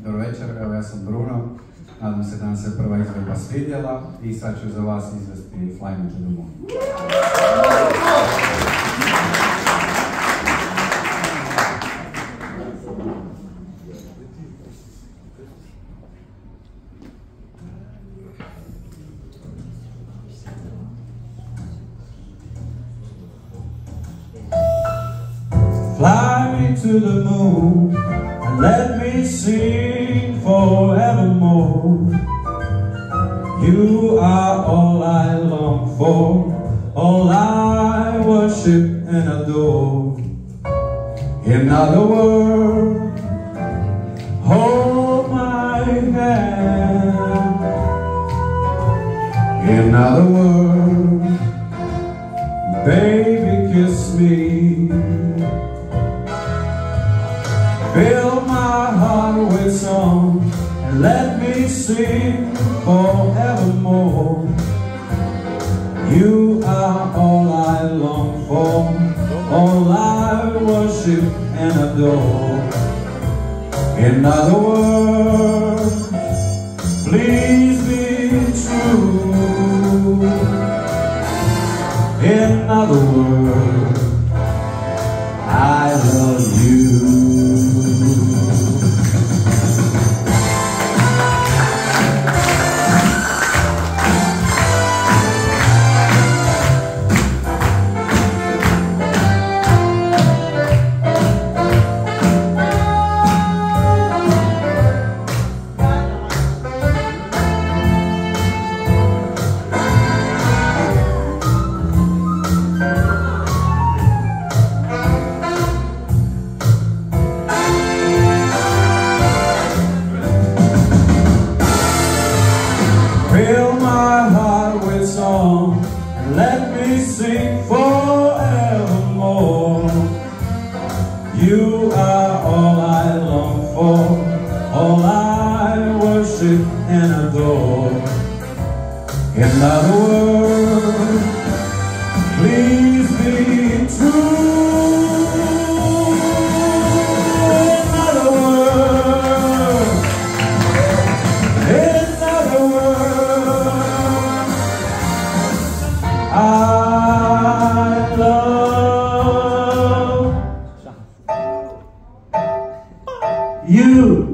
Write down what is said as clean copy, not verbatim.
Dobro večer, evo ja sam Bruno, nadam se da nam se prva izvedba svidjela i sad ću za vas izvesti Fly Me to the Moon. Fly me to the moon and let me sing forevermore. You are all I long for, all I worship and adore. In other words, hold my hand. In other words, baby, kiss me. Fill my heart with song and let me sing forevermore. You are all I long for, all I worship and adore. In other words, please be true. In other words, I love you. Fill my heart with song and let me sing forevermore. You are all I long for, all I worship and adore. In other words, please be true. I love you.